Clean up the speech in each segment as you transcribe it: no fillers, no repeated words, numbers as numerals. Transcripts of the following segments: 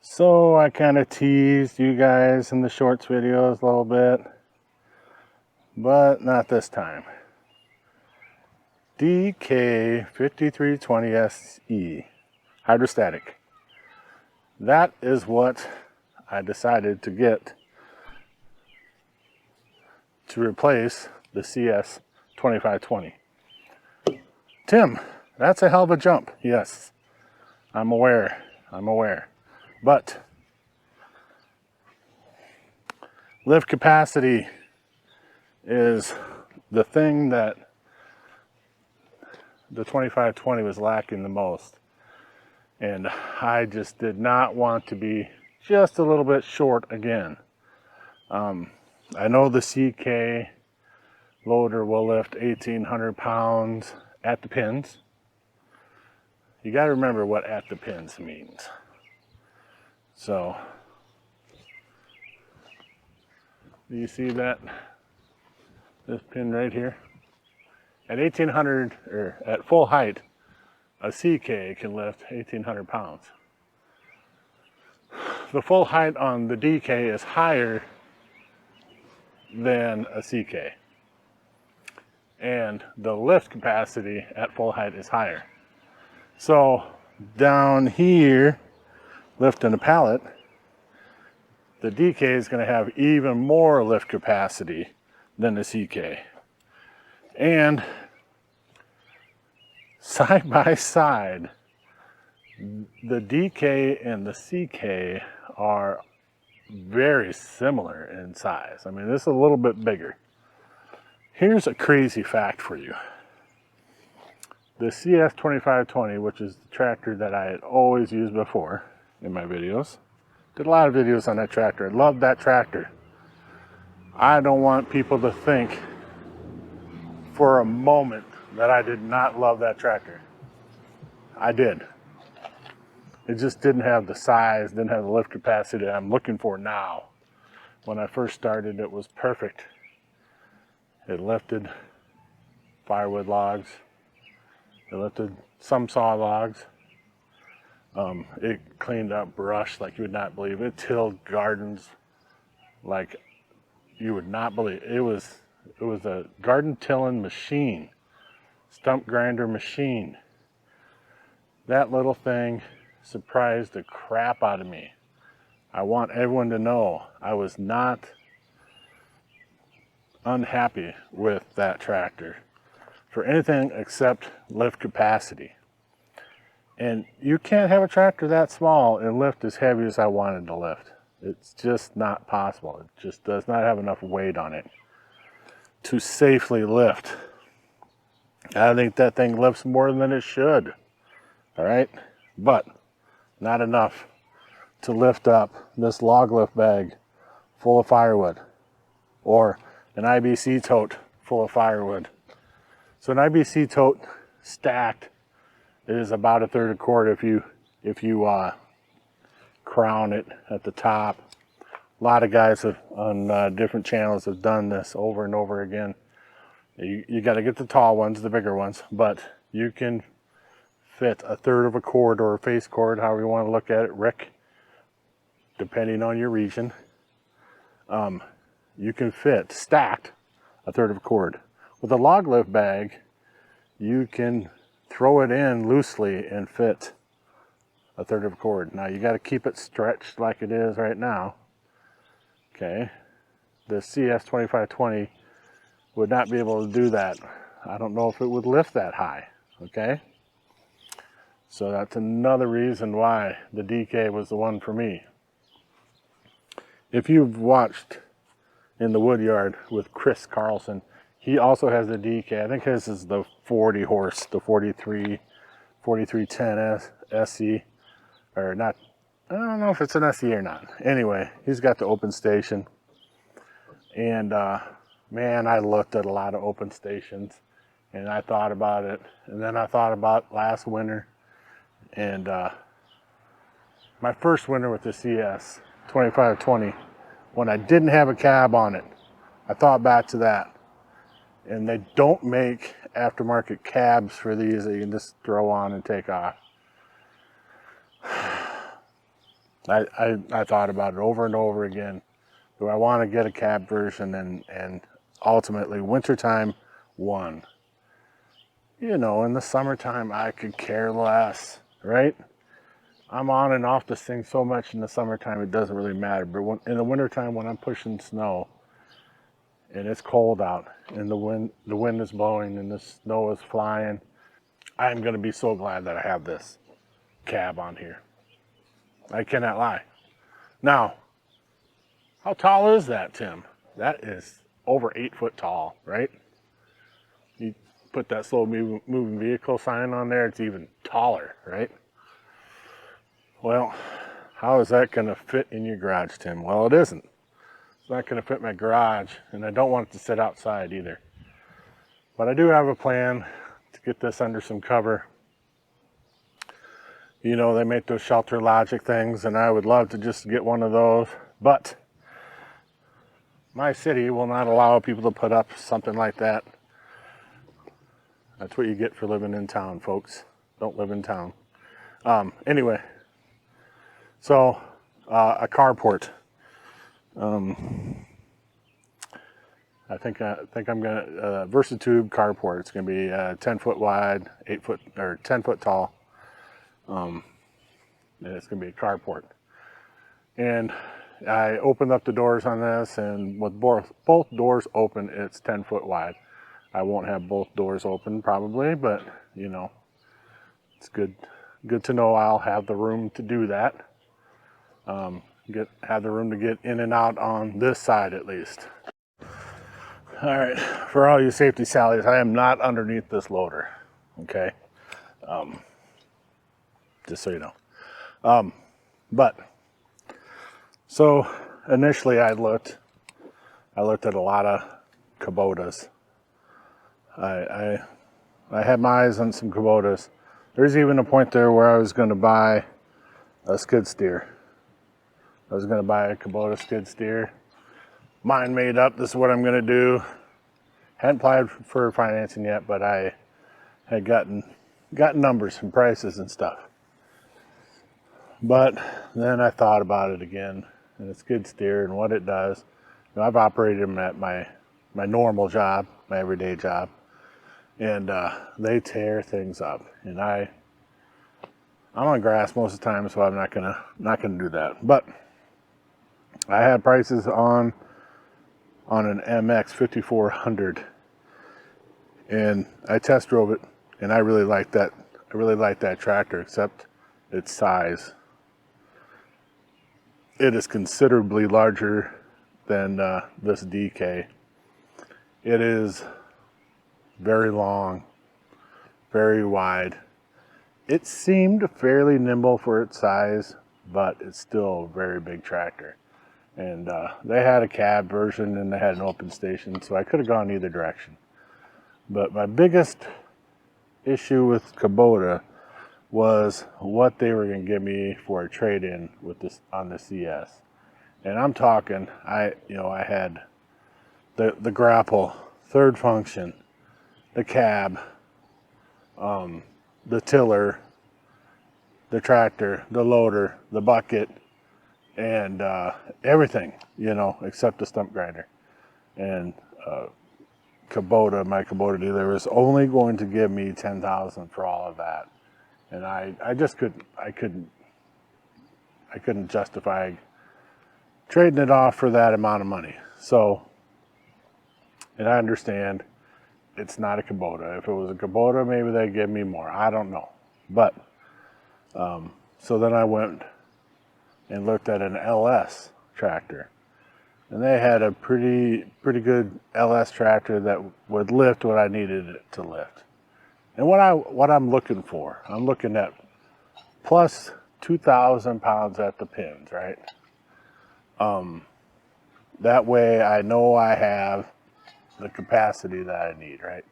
So I kind of teased you guys in the shorts videos a little bit, but not this time. DK5320SE, hydrostatic. That is what I decided to get to replace the CS2520. Tim, that's a hell of a jump. Yes, I'm aware. But lift capacity is the thing that the 2520 was lacking the most. And I just did not want to be just a little bit short again. I know the CK loader will lift 1,800 pounds at the pins. You got to remember what at the pins means. So, do you see that? This pin right here? At 1,800, or at full height, a CK can lift 1,800 pounds. The full height on the DK is higher than a CK. And the lift capacity at full height is higher. So down here, lifting a pallet, the DK is going to have even more lift capacity than the CK. And side by side, the DK and the CK are very similar in size. I mean, this is a little bit bigger. Here's a crazy fact for you. The CS2520, which is the tractor that I had always used before in my videos, did a lot of videos on that tractor. I love that tractor. I don't want people to think for a moment that I did not love that tractor. I did. It just didn't have the size, didn't have the lift capacity that I'm looking for now. When I first started, it was perfect. It lifted firewood logs. It lifted some saw logs. It cleaned up brush like you would not believe. It tilled gardens like you would not believe. It was a garden tilling machine, stump grinder machine. That little thing surprised the crap out of me. I want everyone to know I was not unhappy with that tractor for anything except lift capacity. And you can't have a tractor that small and lift as heavy as I wanted to lift. It's just not possible. It just does not have enough weight on it to safely lift. I think that thing lifts more than it should. All right, but not enough to lift up this log lift bag full of firewood or an IBC tote full of firewood. So an IBC tote stacked is about 1/3 quart if you crown it at the top. A lot of guys on different channels have done this over and over again. You got to get the tall ones, the bigger ones, but you can fit 1/3 cord or a face cord, however you want to look at it, Rick, depending on your region. You can fit stacked 1/3 cord. With a log lift bag, you can throw it in loosely and fit 1/3 cord. Now you got to keep it stretched like it is right now. Okay, the CS2520 would not be able to do that. I don't know if it would lift that high. Okay, so that's another reason why the DK was the one for me. If you've watched In the Woodyard with Chris Carlson, he also has the DK. I think his is the 40 horse, the 4310 SE, or not. I don't know if it's an SE or not. Anyway, he's got the open station. And man, I looked at a lot of open stations and I thought about it. And then I thought about last winter. And my first winter with the CS 2520, when I didn't have a cab on it, I thought back to that. And they don't make aftermarket cabs for these that you can just throw on and take off. I thought about it over and over again. Do I want to get a cab version? And ultimately, wintertime won. You know, in the summertime, I could care less, right? I'm on and off this thing so much in the summertime, it doesn't really matter. But in the wintertime, when I'm pushing snow and it's cold out and the wind is blowing and the snow is flying, I'm going to be so glad that I have this cab on here. I cannot lie. Now, how tall is that, Tim? That is over 8 foot tall, right? You put that slow moving vehicle sign on there, it's even taller, right? Well, how is that going to fit in your garage, Tim? Well, it isn't. It's not going to fit my garage, and I don't want it to sit outside either. But I do have a plan to get this under some cover. You know, they make those Shelter Logic things, and I would love to just get one of those, but my city will not allow people to put up something like that. That's what you get for living in town, folks. Don't live in town. Anyway, so a carport. I think I'm gonna Versatube carport. It's gonna be 10 foot wide, 8 foot or 10 foot tall. And it's gonna be a carport. And I opened up the doors on this, and with both doors open, it's 10 foot wide. I won't have both doors open probably, but you know, it's good to know I'll have the room to do that. Have the room to get in and out on this side at least. All right, for all you safety Sallies, I am not underneath this loader, okay? Just so you know. But so initially I looked at a lot of Kubotas. I had my eyes on some Kubotas. There's even a point there where I was going to buy a skid steer. I was going to buy a Kubota skid steer. Mind made up, this is what I'm going to do. Hadn't applied for financing yet, but I had gotten numbers and prices and stuff. But then I thought about it again, and a skid steer and what it does. You know, I've operated them at my normal job, my everyday job, and they tear things up. And I'm on grass most of the time, so I'm not gonna do that. But I had prices on an MX 5400, and I test drove it, and I really like that. I really like that tractor, except its size. It is considerably larger than this DK. It is very long, very wide. It seemed fairly nimble for its size, but it's still a very big tractor. And they had a cab version and they had an open station, so I could have gone either direction. But my biggest issue with Kubota was what they were going to give me for a trade-in with this on the CS. And I'm talking, I had the grapple, third function, the cab, the tiller, the tractor, the loader, the bucket, and everything, you know, except the stump grinder. And Kubota, my Kubota dealer, was only going to give me $10,000 for all of that, and I just couldn't justify trading it off for that amount of money. So, and I understand it's not a Kubota. If it was a Kubota, maybe they'd give me more. I don't know, but so then I went and looked at an LS tractor, and they had a pretty good LS tractor that would lift what I needed it to lift. And what I'm looking for, I'm looking at plus 2,000 pounds at the pins, right? That way I know I have the capacity that I need, right?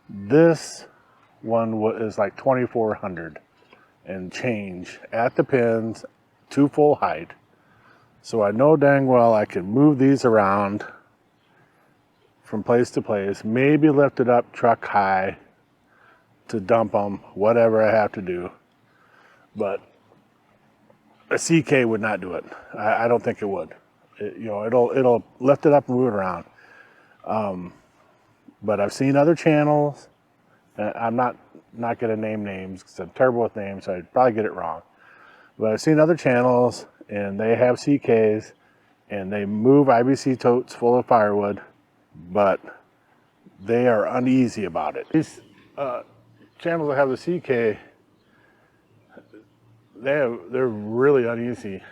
This one is like 2,400 and change at the pins to full height. So I know dang well I can move these around from place to place, maybe lift it up truck high to dump them, whatever I have to do. But a CK would not do it. I don't think it would. It'll lift it up and move it around. But I've seen other channels. I'm not going to name names because I'm terrible with names, so I'd probably get it wrong. But I've seen other channels, and they have CKs, and they move IBC totes full of firewood, but they are uneasy about it. These channels that have the CK, they're really uneasy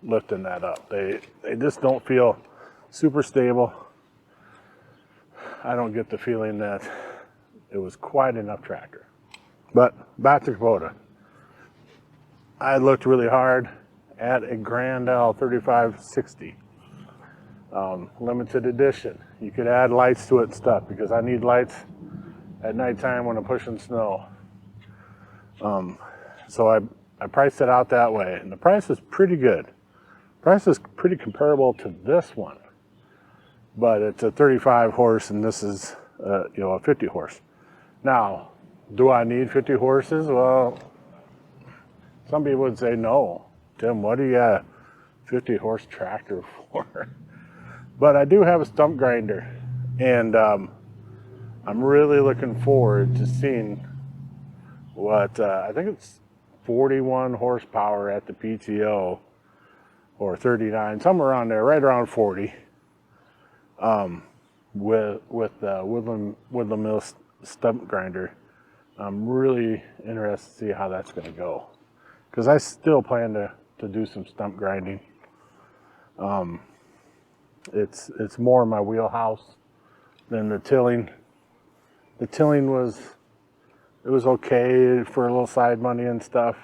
lifting that up. They just don't feel super stable. I don't get the feeling that it was quite enough tractor. But back to Kubota. I looked really hard at a Grandel 3560. Limited edition. You could add lights to it and stuff because I need lights at nighttime when I'm pushing snow. So I priced it out that way, and the price is pretty good. Price is pretty comparable to this one, but it's a 35 horse and this is a 50 horse. Now, do I need 50 horses? Well, some people would say no. Tim, what do you got a 50 horse tractor for? But I do have a stump grinder, and I'm really looking forward to seeing what, I think it's 41 horsepower at the PTO, or 39, somewhere around there, right around 40, with the Woodland Mill stump grinder. I'm really interested to see how that's going to go, because I still plan to do some stump grinding. It's more in my wheelhouse than the tilling. The tilling was okay for a little side money and stuff,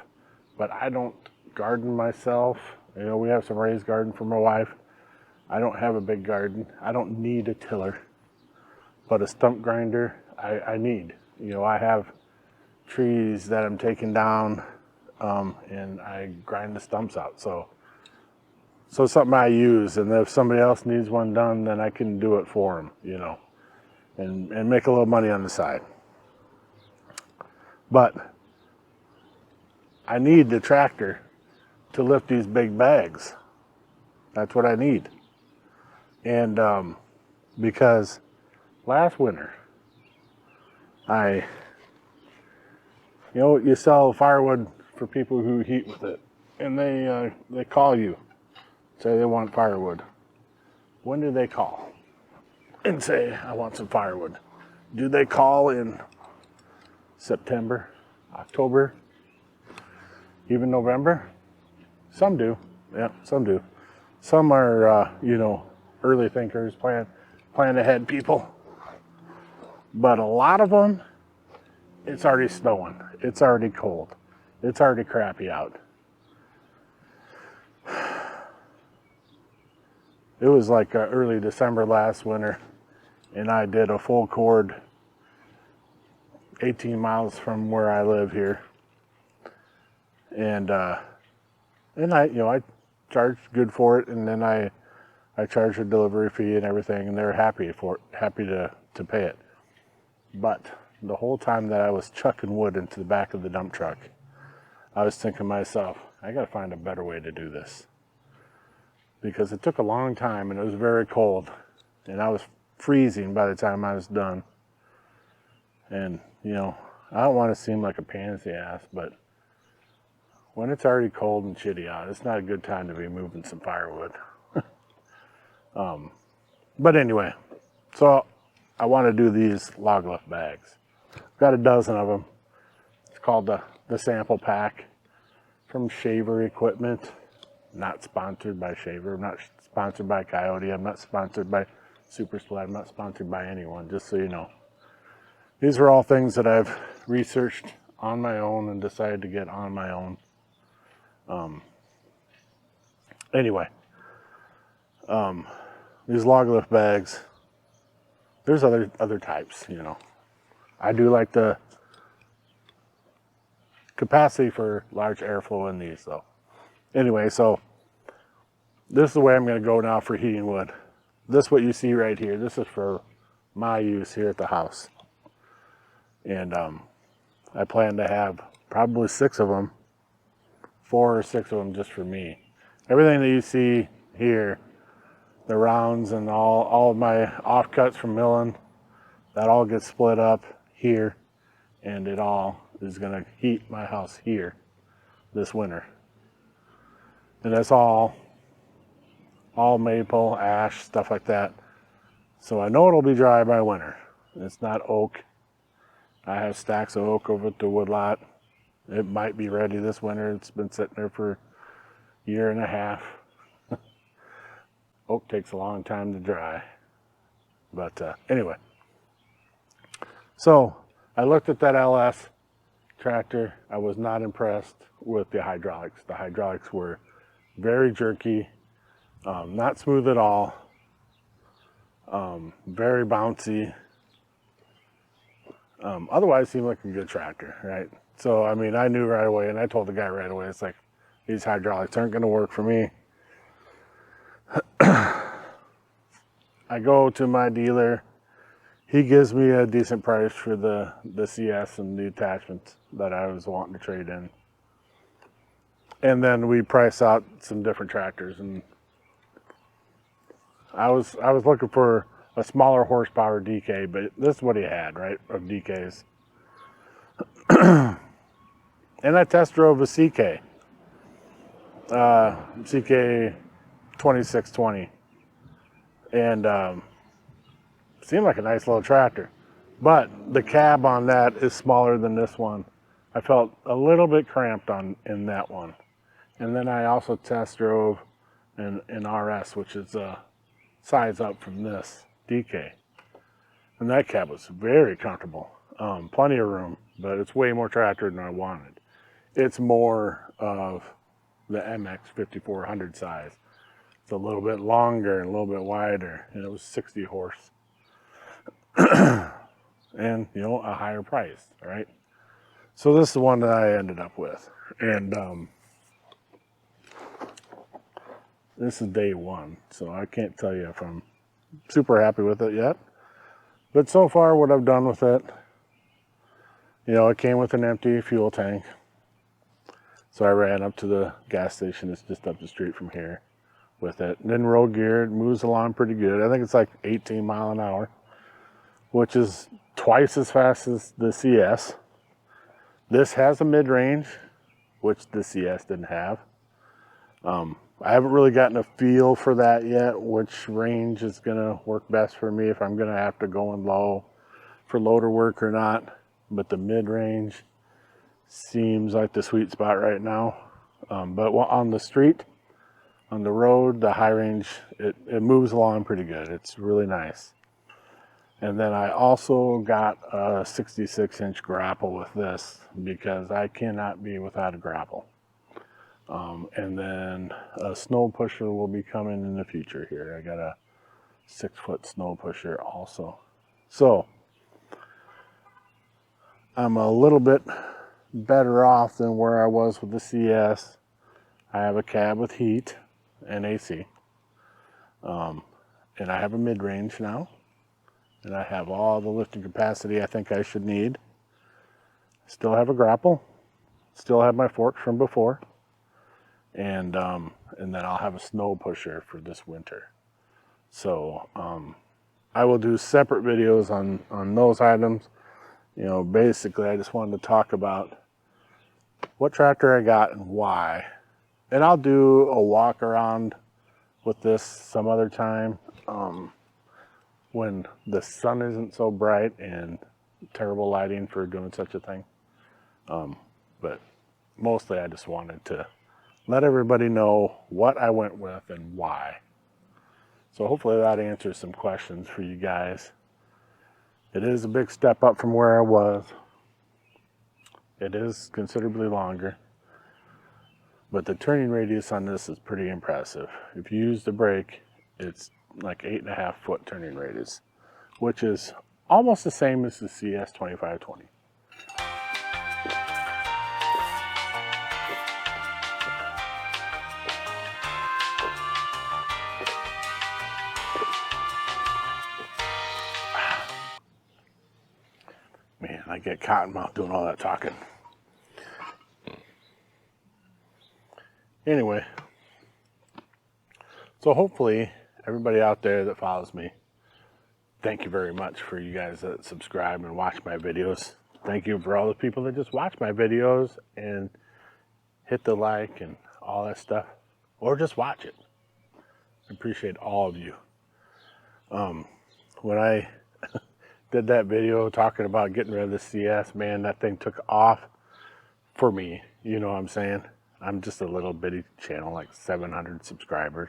but I don't garden myself. We have some raised garden for my wife. I don't have a big garden. I don't need a tiller, but a stump grinder I need. I have trees that I'm taking down, and I grind the stumps out. So it's something I use, and if somebody else needs one done, then I can do it for them, and make a little money on the side. But I need the tractor to lift these big bags. That's what I need. And because last winter, you sell firewood for people who heat with it, and they call you, say they want firewood. When do they call and say, I want some firewood? Do they call in September, October, even November? Some do. Yeah, some do. Some are, early thinkers, plan ahead people. But a lot of them, it's already snowing. It's already cold. It's already crappy out. It was like early December last winter, and I did a full cord 18 miles from where I live here. And I charged good for it, and then I charged a delivery fee and everything, and they're happy to pay it. But the whole time that I was chucking wood into the back of the dump truck, I was thinking to myself, I gotta find a better way to do this. Because it took a long time, and it was very cold, and I was freezing by the time I was done. And, I don't want to seem like a pansy ass, but when it's already cold and shitty out, it's not a good time to be moving some firewood. But anyway, so I want to do these log lift bags. I've got a dozen of them. It's called the sample pack from Shaver Equipment. Not sponsored by Shaver. I'm not sponsored by Coyote. I'm not sponsored by Super Split. I'm not sponsored by anyone, just so you know. These are all things that I've researched on my own and decided to get on my own. Anyway, these log lift bags, there's other types, I do like the capacity for large airflow in these though. Anyway, so this is the way I'm going to go now for heating wood. This, what you see right here, this is for my use here at the house. And I plan to have probably 6 of them 4 or 6 of them just for me. Everything that you see here, the rounds and all of my offcuts from milling, that all gets split up here, and it all is gonna heat my house here this winter. And that's all maple, ash, stuff like that. So I know it'll be dry by winter. It's not oak. I have stacks of oak over at the woodlot. It might be ready this winter. It's been sitting there for a year and a half. Oak takes a long time to dry. But anyway. So I looked at that LS tractor. I was not impressed with the hydraulics. The hydraulics were very jerky, not smooth at all, very bouncy. Otherwise seemed like a good tractor, right? So, I mean, I knew right away, and I told the guy right away, it's like, these hydraulics aren't gonna work for me. I go to my dealer. He gives me a decent price for the CS and the attachments that I was wanting to trade in. And then we price out some different tractors, and I was looking for a smaller horsepower DK, but this is what he had, right, of DKs. And I test drove a CK 2620, and seemed like a nice little tractor. But the cab on that is smaller than this one. I felt a little bit cramped in that one. And then I also test drove an RS, which is a size up from this DK. And that cab was very comfortable. Plenty of room, but it's way more tractor than I wanted. It's more of the MX 5400 size. It's a little bit longer and a little bit wider, and it was 60 horse. And, you know, a higher price, right? So this is the one that I ended up with. And this is day one, so I can't tell you if I'm super happy with it yet. But so far, what I've done with it, you know, it came with an empty fuel tank. So I ran up to the gas station. It's just up the street from here with it. And then road gear, it moves along pretty good. I think it's like 18 mile an hour, which is twice as fast as the CS. This has a mid-range, which the CS didn't have. I haven't really gotten a feel for that yet, which range is gonna work best for me, if I'm gonna have to go in low for loader work or not. But the mid-range seems like the sweet spot right now. But on the street, on the road, the high range, it moves along pretty good. It's really nice. And then I also got a 66-inch grapple with this, because I cannot be without a grapple. And then a snow pusher will be coming in the future here. I got a 6-foot snow pusher also. So I'm a little bit better off than where I was with the CS. I have a cab with heat and AC. And I have a mid-range now. And I have all the lifting capacity I think I should need. Still have a grapple. Still have my forks from before. And then I'll have a snow pusher for this winter. So I will do separate videos on those items. You know, basically I just wanted to talk about what tractor I got and why. And I'll do a walk around with this some other time, when the sun isn't so bright and terrible lighting for doing such a thing. But mostly I just wanted to let everybody know what I went with and why. So hopefully that answers some questions for you guys. It is a big step up from where I was. It is considerably longer, but the turning radius on this is pretty impressive. If you use the brake, it's like 8.5 foot turning radius, which is almost the same as the CS2520. Man, I get cotton mouth doing all that talking. Anyway, so hopefully everybody out there that follows me, thank you very much for you guys that subscribe and watch my videos. Thank you for all the people that just watch my videos and hit the like and all that stuff, or just watch it. I appreciate all of you. When I did that video talking about getting rid of the CS, man, that thing took off for me. You know what I'm saying? I'm just a little bitty channel, like 700 subscribers.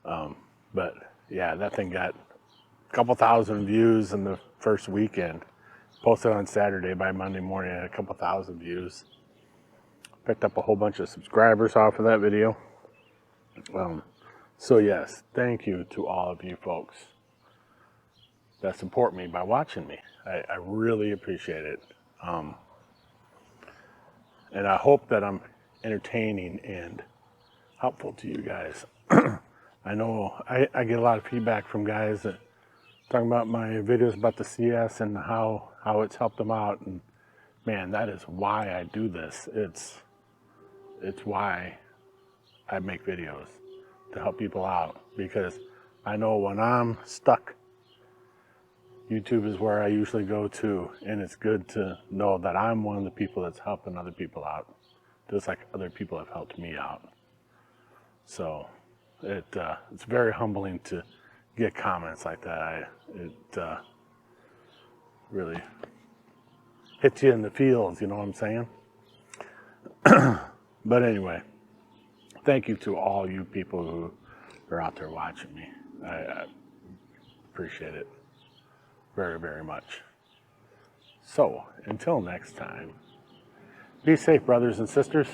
But yeah, that thing got a couple thousand views in the first weekend. Posted on Saturday, by Monday morning, I had a couple thousand views. Picked up a whole bunch of subscribers off of that video. So yes, thank you to all of you folks that support me by watching me. I really appreciate it. And I hope that I'm entertaining and helpful to you guys. I know I get a lot of feedback from guys that talking about my videos about the CS and how it's helped them out. And man, that is why I do this. It's why I make videos, to help people out, because I know when I'm stuck, YouTube is where I usually go to, and it's good to know that I'm one of the people that's helping other people out, just like other people have helped me out. So it's very humbling to get comments like that. It really hits you in the feels, you know what I'm saying? But anyway, thank you to all you people who are out there watching me. I appreciate it very, very much. So, until next time, be safe, brothers and sisters.